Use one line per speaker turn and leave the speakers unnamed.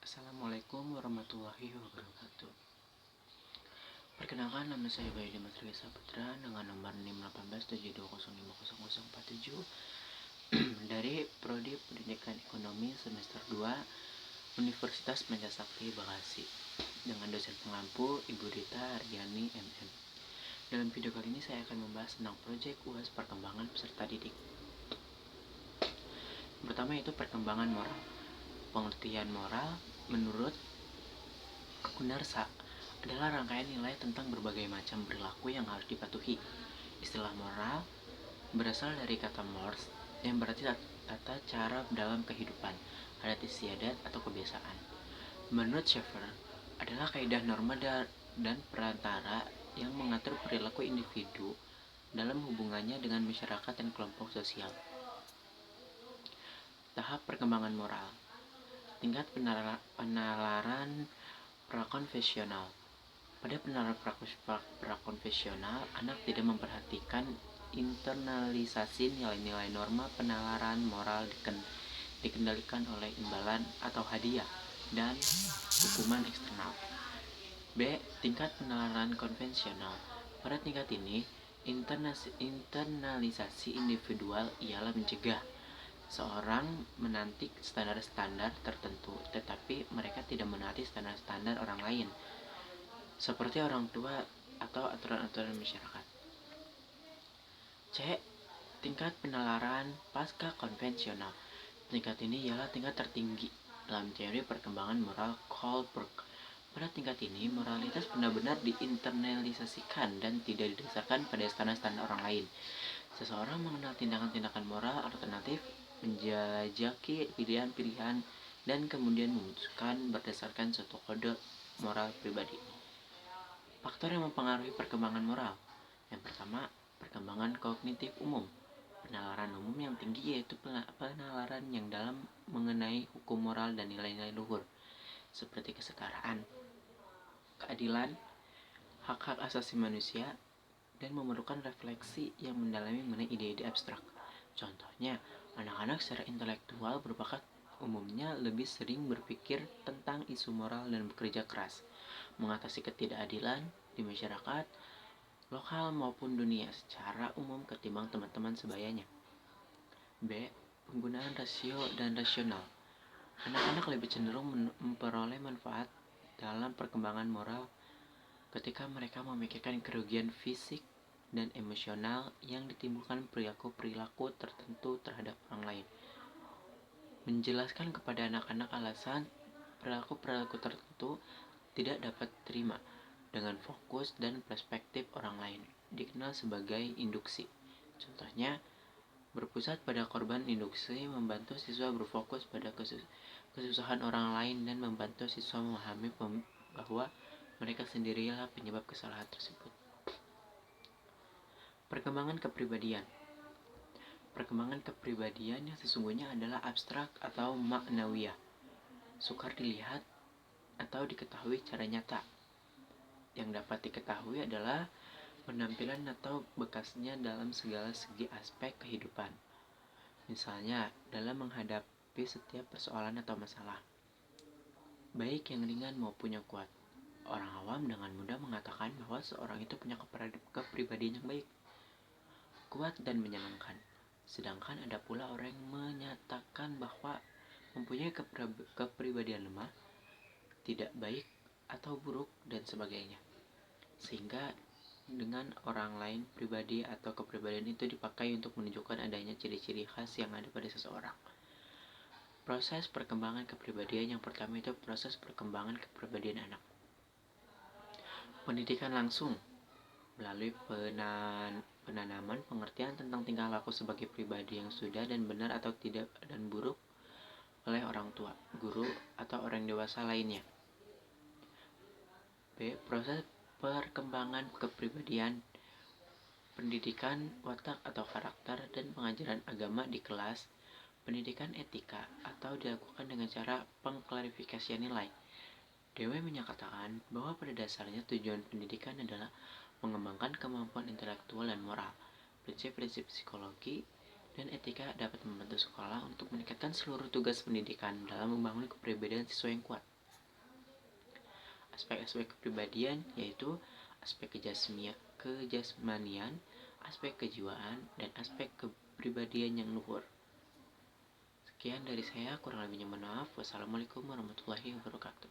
Assalamualaikum warahmatullahi wabarakatuh. Perkenalkan, nama saya Bayu Dimitri Saputra dengan nomor NIM 1872050047 dari Prodi Pendidikan Ekonomi semester 2 Universitas Pancasakti Bekasi dengan dosen pengampu Ibu Rita Aryani MM. Dalam video kali ini saya akan membahas tentang proyek UAS perkembangan peserta didik. Pertama itu perkembangan moral. Pengertian moral menurut Gunarsa adalah rangkaian nilai tentang berbagai macam perilaku yang harus dipatuhi. Istilah moral berasal dari kata mores yang berarti tata cara dalam kehidupan, adat istiadat atau kebiasaan. Menurut Schaeffer, adalah kaidah norma dan perantara yang mengatur perilaku individu dalam hubungannya dengan masyarakat dan kelompok sosial. Tahap perkembangan moral. Tingkat penalaran prakonvensional. Pada penalaran prakonvensional, anak tidak memperhatikan internalisasi nilai-nilai norma penalaran moral dikendalikan oleh imbalan atau hadiah dan hukuman eksternal. B. Tingkat penalaran konvensional. Pada tingkat ini, internalisasi individual ialah mencegah seorang menanti standar-standar tertentu, tetapi mereka tidak menaati standar-standar orang lain, seperti orang tua atau aturan-aturan masyarakat. C. Tingkat penalaran pasca konvensional. Tingkat ini ialah tingkat tertinggi dalam teori perkembangan moral Kohlberg. Pada tingkat ini, moralitas benar-benar diinternalisasikan dan tidak didasarkan pada standar-standar orang lain. Seseorang mengenal tindakan-tindakan moral alternatif, menjajaki pilihan-pilihan, dan kemudian memutuskan berdasarkan suatu kode moral pribadi. Faktor yang mempengaruhi perkembangan moral. Yang pertama, perkembangan kognitif umum. Penalaran umum yang tinggi yaitu penalaran yang dalam mengenai hukum moral dan nilai-nilai luhur, seperti kesetaraan, keadilan, hak-hak asasi manusia, dan memerlukan refleksi yang mendalami mengenai ide-ide abstrak. Contohnya, anak-anak secara intelektual berbakat umumnya lebih sering berpikir tentang isu moral dan bekerja keras, mengatasi ketidakadilan di masyarakat, lokal maupun dunia secara umum ketimbang teman-teman sebayanya. B. Penggunaan rasio dan rasional. Anak-anak lebih cenderung memperoleh manfaat dalam perkembangan moral ketika mereka memikirkan kerugian fisik dan emosional yang ditimbulkan perilaku-perilaku tertentu terhadap orang lain. Menjelaskan kepada anak-anak alasan perilaku-perilaku tertentu tidak dapat diterima dengan fokus dan perspektif orang lain dikenal sebagai induksi. Contohnya, berpusat pada korban induksi membantu siswa berfokus pada kesusahan orang lain dan membantu siswa memahami bahwa mereka sendirilah penyebab kesalahan tersebut. Perkembangan kepribadian. Perkembangan kepribadian yang sesungguhnya adalah abstrak atau maknawiyah, sukar dilihat atau diketahui secara nyata. Yang dapat diketahui adalah penampilan atau bekasnya dalam segala segi aspek kehidupan. Misalnya, dalam menghadapi setiap persoalan atau masalah, baik yang ringan maupun yang kuat. Orang awam dengan mudah mengatakan bahwa seorang itu punya kepribadian yang baik, kuat dan menyenangkan. Sedangkan ada pula orang yang menyatakan bahwa mempunyai kepribadian lemah, tidak baik atau buruk dan sebagainya. Sehingga dengan orang lain, pribadi atau kepribadian itu dipakai untuk menunjukkan adanya ciri-ciri khas yang ada pada seseorang. Proses perkembangan kepribadian yang pertama itu proses perkembangan kepribadian anak. Pendidikan langsung melalui penanaman pengertian tentang tingkah laku sebagai pribadi yang sudah dan benar atau tidak dan buruk oleh orang tua, guru, atau orang dewasa lainnya. B. Proses perkembangan kepribadian, pendidikan watak atau karakter dan pengajaran agama di kelas, pendidikan etika, atau dilakukan dengan cara pengklarifikasian nilai. Dewey menyatakan bahwa pada dasarnya tujuan pendidikan adalah mengembangkan kemampuan intelektual dan moral. Prinsip-prinsip psikologi dan etika dapat membantu sekolah untuk meningkatkan seluruh tugas pendidikan dalam membangun kepribadian siswa yang kuat. aspek-aspek kepribadian, yaitu aspek kejasmanian, aspek kejiwaan, dan aspek kepribadian yang luhur. Sekian dari saya, kurang lebihnya mohon maaf. Wassalamualaikum warahmatullahi wabarakatuh.